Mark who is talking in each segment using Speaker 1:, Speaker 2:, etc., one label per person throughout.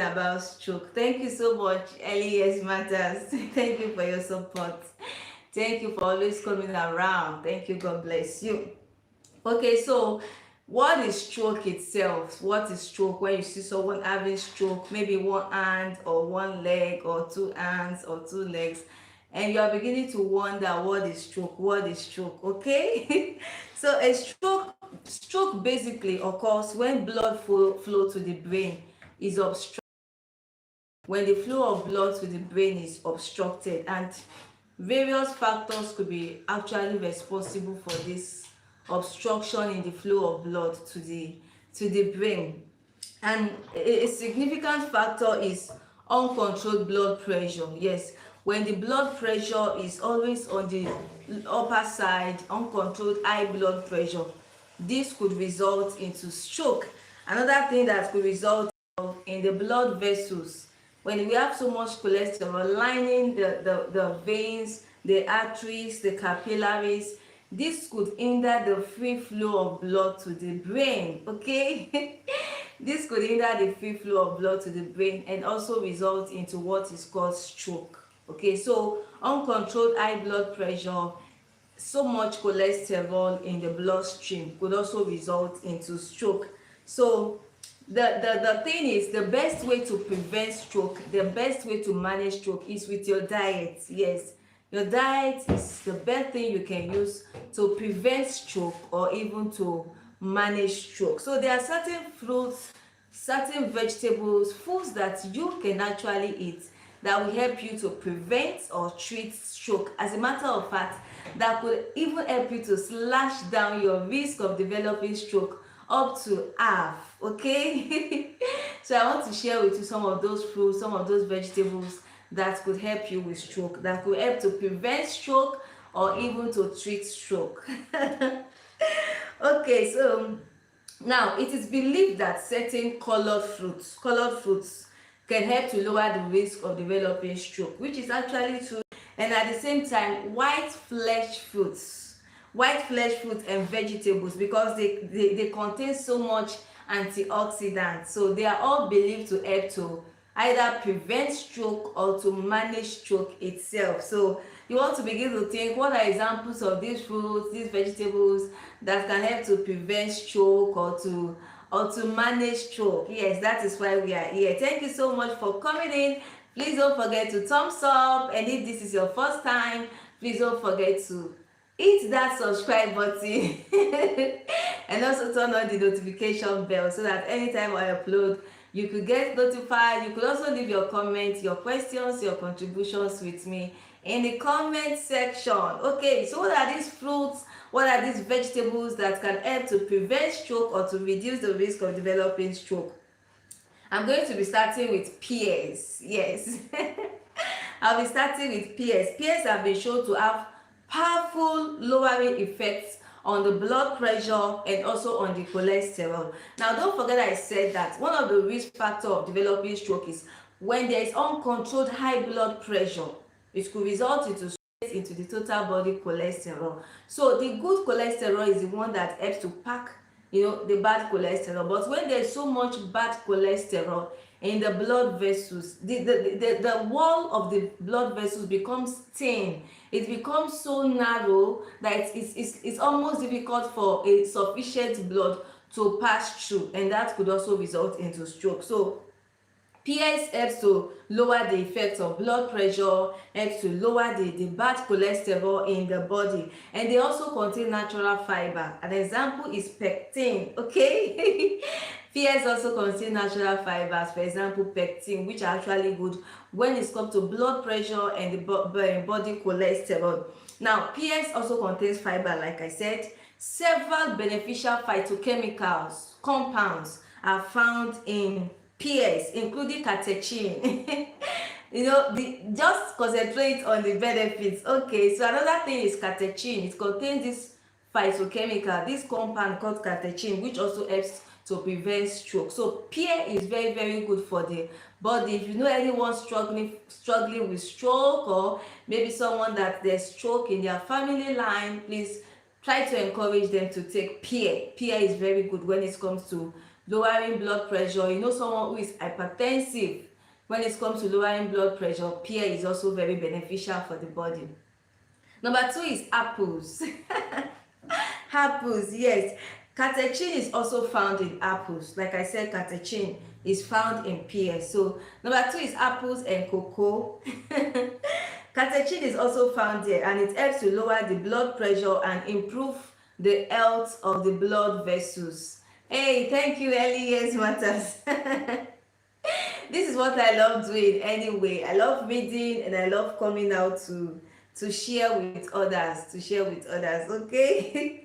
Speaker 1: about stroke. Thank you so much, LES Matters. Thank you for your support. Thank you for always coming around. Thank you. God bless you. Okay, so what is stroke itself? What is stroke? When you see someone having stroke, maybe one hand or one leg or two hands or two legs, and you are beginning to wonder what is stroke? What is stroke? Okay, so a stroke basically occurs when blood flow to the brain is obstructed, when the flow of blood to the brain is obstructed, and various factors could be actually responsible for this obstruction in the flow of blood to the brain. And a significant factor is uncontrolled blood pressure. Yes, when the blood pressure is always on the upper side, uncontrolled high blood pressure, this could result into stroke. Another thing that could result in the blood vessels, when we have so much cholesterol lining the veins, the arteries, the capillaries, this could hinder the free flow of blood to the brain. Okay. This could hinder the free flow of blood to the brain and also result into what is called stroke. Okay, so uncontrolled high blood pressure, so much cholesterol in the bloodstream could also result into stroke. So the thing is, the best way to prevent stroke, the best way to manage stroke is with your diet. Yes, your diet is the best thing you can use to prevent stroke or even to manage stroke. So there are certain fruits, certain vegetables, foods that you can actually eat that will help you to prevent or treat stroke. As a matter of fact, that could even help you to slash down your risk of developing stroke up to half. Okay. So I want to share with you some of those fruits, some of those vegetables that could help you with stroke, that could help to prevent stroke or even to treat stroke. Okay, so now it is believed that certain colored fruits can help to lower the risk of developing stroke, which is actually true. And at the same time, white flesh fruits and vegetables, because they contain so much antioxidants, so they are all believed to help to either prevent stroke or to manage stroke itself. So you want to begin to think, what are examples of these fruits, these vegetables that can help to prevent stroke or to manage stroke? Yes, that is why we are here. Thank you so much for coming in. Please don't forget to thumbs up, and if this is your first time, please don't forget to hit that subscribe button and also turn on the notification bell so that anytime I upload, you could get notified. You could also leave your comments, your questions, your contributions with me in the comment section. Okay, so what are these fruits, what are these vegetables that can help to prevent stroke or to reduce the risk of developing stroke? I'm going to be starting with pears. Yes. I'll be starting with pears. Pears have been shown to have powerful lowering effects on the blood pressure and also on the cholesterol. Now, don't forget I said that one of the risk factors of developing stroke is when there is uncontrolled high blood pressure. It could result into the total body cholesterol. So the good cholesterol is the one that helps to pack, the bad cholesterol. But when there's so much bad cholesterol in the blood vessels, the wall of the blood vessels becomes thin. It becomes so narrow that it's almost difficult for a sufficient blood to pass through, and that could also result into stroke. So pears helps to lower the effects of blood pressure, helps to lower the bad cholesterol in the body, and they also contain natural fiber. An example is pectin. Okay. Pears also contain natural fibers, for example pectin, which are actually good when it comes to blood pressure and the body cholesterol. Now, pears also contains fiber, like I said. Several beneficial phytochemicals compounds are found in pears, including catechin. Just concentrate on the benefits. Okay, so another thing is catechin. It contains this phytochemical, this compound called catechin, which also helps to prevent stroke. So pear is very, very good for the body. If you know anyone struggling with stroke, or maybe someone that there's stroke in their family line, please try to encourage them to take pear. Pear is very good when it comes to lowering blood pressure. You know, someone who is hypertensive, when it comes to lowering blood pressure, pear is also very beneficial for the body. Number 2 is apples. Apples, yes. Catechin is also found in apples. Like I said, catechin is found in pears. So number 2 is apples and cocoa. Catechin is also found there, and it helps to lower the blood pressure and improve the health of the blood vessels. Hey, thank you, Ellie. Yes, matters. This is what I love doing anyway. I love reading and I love coming out to share with others, okay?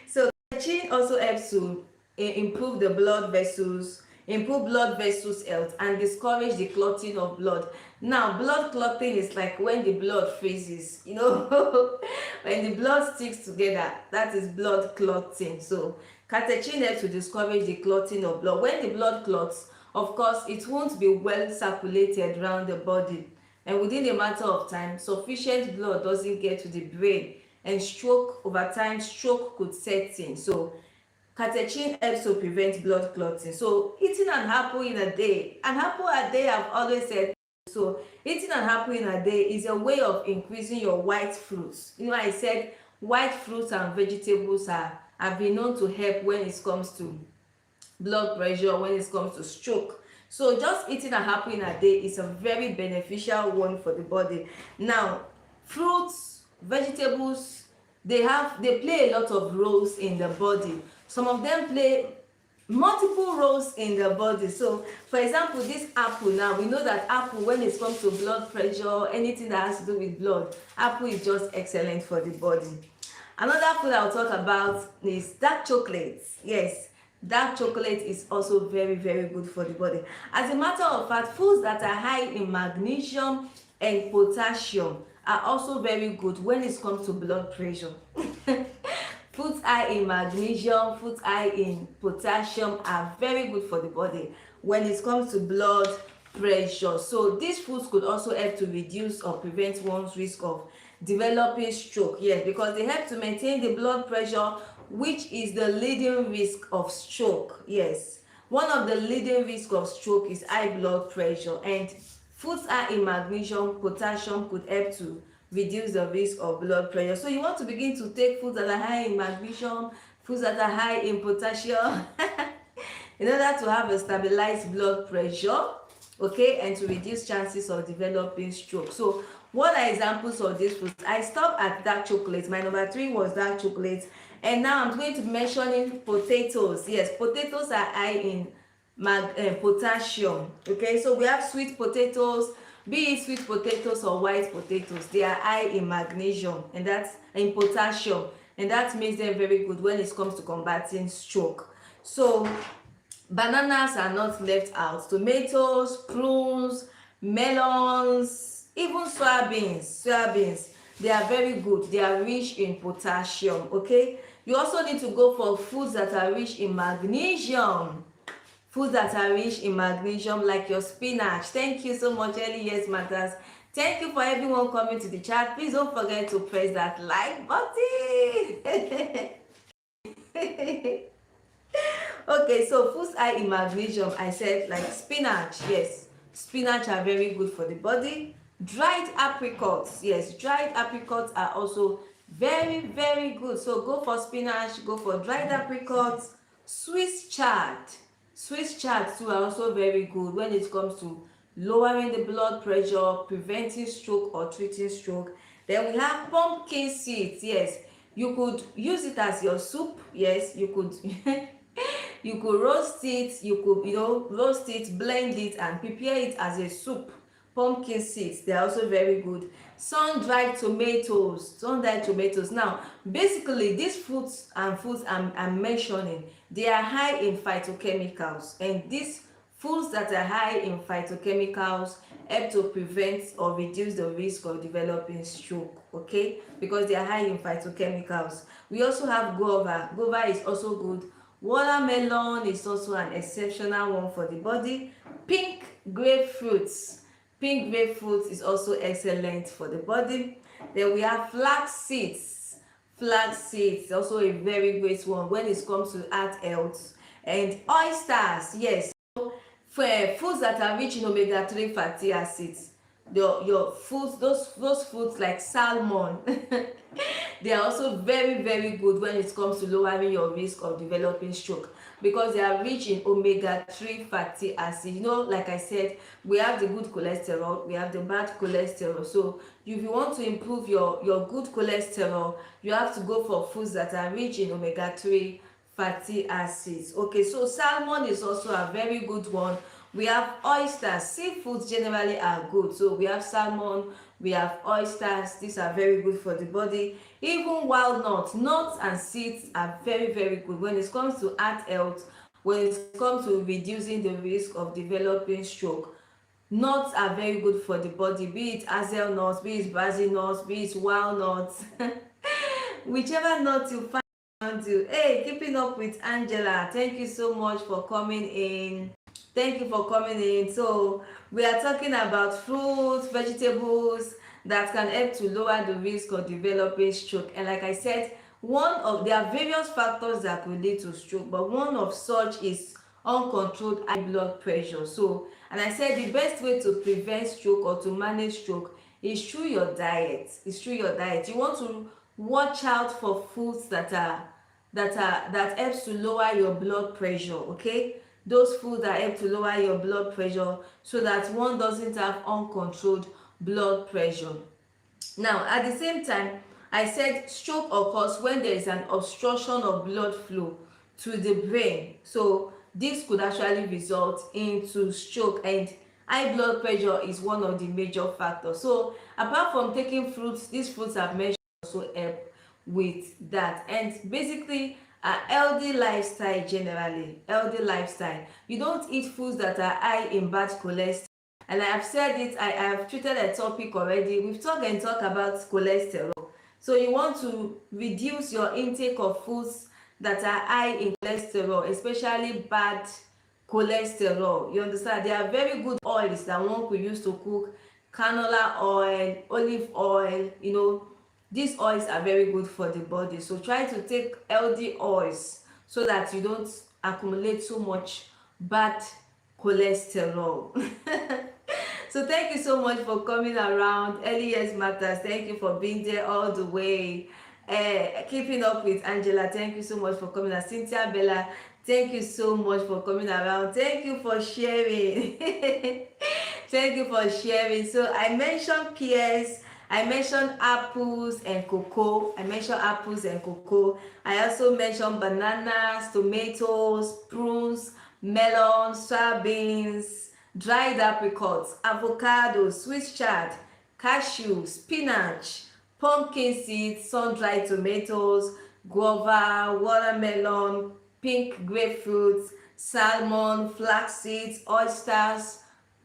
Speaker 1: So catechin also helps to improve the blood vessels, improve blood vessels health, and discourage the clotting of blood. Now, blood clotting is like when the blood freezes, you know. When the blood sticks together, that is blood clotting. So catechin helps to discourage the clotting of blood. When the blood clots, of course, it won't be well circulated around the body, and within a matter of time, sufficient blood doesn't get to the brain, and stroke, over time, stroke could set in. So catechin helps to prevent blood clotting. So eating an apple in a day, I've always said, so eating an apple in a day is a way of increasing your white fruits. You know, I said white fruits and vegetables have been known to help when it comes to blood pressure, when it comes to stroke. So just eating an apple in a day is a very beneficial one for the body. Now, fruits, vegetables, they play a lot of roles in the body. Some of them play multiple roles in the body. So for example, this apple, now we know that apple, when it comes to blood pressure, anything that has to do with blood, apple is just excellent for the body. Another food I'll talk about is dark chocolate. Yes, dark chocolate is also very, very good for the body. As a matter of fact, foods that are high in magnesium and potassium are also very good when it comes to blood pressure. Foods high in magnesium, foods high in potassium are very good for the body when it comes to blood pressure. So these foods could also help to reduce or prevent one's risk of developing stroke. Yes, because they help to maintain the blood pressure, which is the leading risk of stroke. Yes, one of the leading risk of stroke is high blood pressure, and foods high in magnesium, potassium could help to reduce the risk of blood pressure. So you want to begin to take foods that are high in magnesium, foods that are high in potassium in order to have a stabilized blood pressure, okay, and to reduce chances of developing stroke. So what are examples of these foods? I stopped at dark chocolate. My number 3 was dark chocolate, and now I'm going to be mentioning potatoes. Yes, potatoes are high in potassium. Okay, so we have sweet potatoes, be it sweet potatoes or white potatoes, they are high in magnesium, and that's in potassium, and that makes them very good when it comes to combating stroke. So bananas are not left out. Tomatoes, prunes, melons, even soybeans, they are very good. They are rich in potassium. Okay, you also need to go for foods that are rich in magnesium. Foods that are rich in magnesium, like your spinach. Thank you so much, Ellie. Yes, matters. Thank you for everyone coming to the chat. Please don't forget to press that like button. Okay, so foods high in magnesium, I said, like spinach. Yes, spinach are very good for the body. Dried apricots. Yes, dried apricots are also very, very good. So go for spinach, go for dried apricots. Swiss chard too are also very good when it comes to lowering the blood pressure, preventing stroke or treating stroke. Then we have pumpkin seeds. Yes, you could use it as your soup. Yes, you could you could roast it, you could roast it, blend it, and prepare it as a soup. Pumpkin seeds, they are also very good. Sun-dried tomatoes. Now, basically, these fruits and foods I'm mentioning, they are high in phytochemicals, and these foods that are high in phytochemicals help to prevent or reduce the risk of developing stroke, okay, because they are high in phytochemicals. We also have guava. Guava is also good. Watermelon is also an exceptional one for the body. Pink grapefruits is also excellent for the body. Then we have flax seeds. Flax seeds, also a very great one when it comes to heart health. And oysters, yes, for foods that are rich in omega-3 fatty acids, your foods, those foods like salmon, they are also very very good when it comes to lowering your risk of developing stroke, because they are rich in omega-3 fatty acid. You know, like I said, we have the good cholesterol, we have the bad cholesterol. So if you want to improve your good cholesterol, you have to go for foods that are rich in omega-3 fatty acids. Okay, so salmon is also a very good one. We have oysters. Seafoods generally are good, so we have salmon, we have oysters. These are very good for the body. Even walnuts, nuts and seeds are very very good when it comes to heart health, when it comes to reducing the risk of developing stroke. Nuts are very good for the body, be it hazelnuts, be it brazil nuts, be it walnuts. Whichever nut you find around you. Hey, keeping up with Angela, thank you so much for coming in. Thank you for coming in. So we are talking about fruits, vegetables that can help to lower the risk of developing stroke. And like I said, there are various factors that could lead to stroke, but one of such is uncontrolled high blood pressure. So, and I said the best way to prevent stroke or to manage stroke is through your diet. It's through your diet. You want to watch out for foods that helps to lower your blood pressure. Okay, those foods that help to lower your blood pressure, so that one doesn't have uncontrolled blood pressure. Now, at the same time, I said stroke occurs when there is an obstruction of blood flow to the brain. So this could actually result into stroke, and high blood pressure is one of the major factors. So apart from taking fruits, these fruits I've mentioned also help with that. And basically, a healthy lifestyle, generally healthy lifestyle, you don't eat foods that are high in bad cholesterol. And I have said it, I have treated a topic already. We've talked about cholesterol. So you want to reduce your intake of foods that are high in cholesterol, especially bad cholesterol. You understand? There are very good oils that one could use to cook: canola oil, olive oil. You know, these oils are very good for the body. So try to take healthy oils so that you don't accumulate so much bad cholesterol. So thank you so much for coming around. Early Years Matters, thank you for being there all the way. Keeping up with Angela, thank you so much for coming. And Cynthia Bella, thank you so much for coming around. Thank you for sharing. Thank you for sharing. So I mentioned pears, I mentioned apples and cocoa. I also mentioned bananas, tomatoes, prunes, melon, soybeans, dried apricots, avocados, Swiss chard, cashew, spinach, pumpkin seeds, sun-dried tomatoes, guava, watermelon, pink grapefruits, salmon, flax seeds, oysters,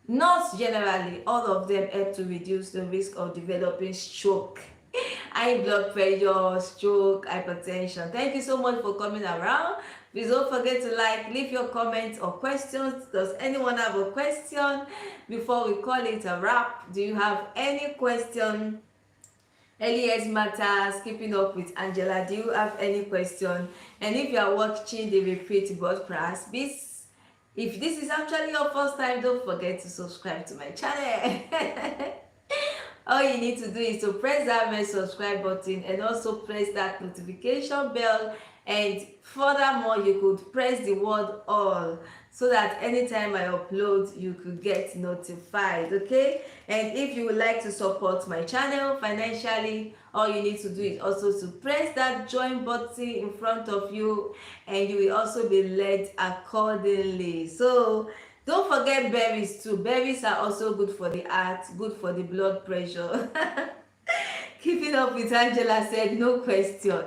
Speaker 1: nuts. Generally, all of them help to reduce the risk of developing stroke, high blood pressure, stroke, hypertension. Thank you so much for coming around. Please don't forget to leave your comments or questions. Does anyone have a question before we call it a wrap? Do you have any question? Early Years Matters, keeping up with Angela, do you have any question? And if you are watching the repeat broadcast, if this is actually your first time, don't forget to subscribe to my channel. All you need to do is to press that red subscribe button and also press that notification bell, and furthermore you could press the word all, so that anytime I upload you could get notified. Okay, and if you would like to support my channel financially, all you need to do is also to press that join button in front of you, and you will also be led accordingly. So don't forget berries too. Berries are also good for the heart, good for the blood pressure. Keeping up with Angela said no question.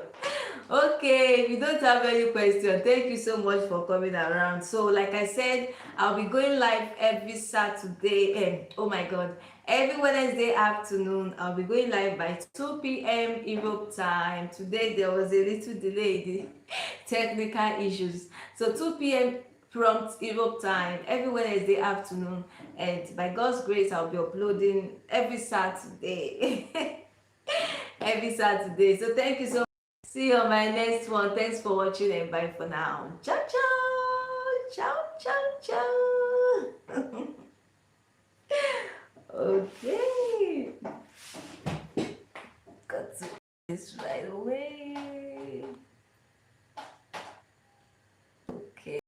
Speaker 1: Okay, we don't have any question. Thank you so much for coming around. So like I said, I'll be going live every Saturday, oh my god, every Wednesday afternoon. I'll be going live by 2 p.m. Europe time. Today there was a little delay, the technical issues. So 2 p.m. prompt Europe time every Wednesday afternoon, and by God's grace I'll be uploading every Saturday. Every Saturday. So thank you so much. See you on my next one. Thanks for watching, and bye for now. Ciao ciao. Okay. Got to do this right away.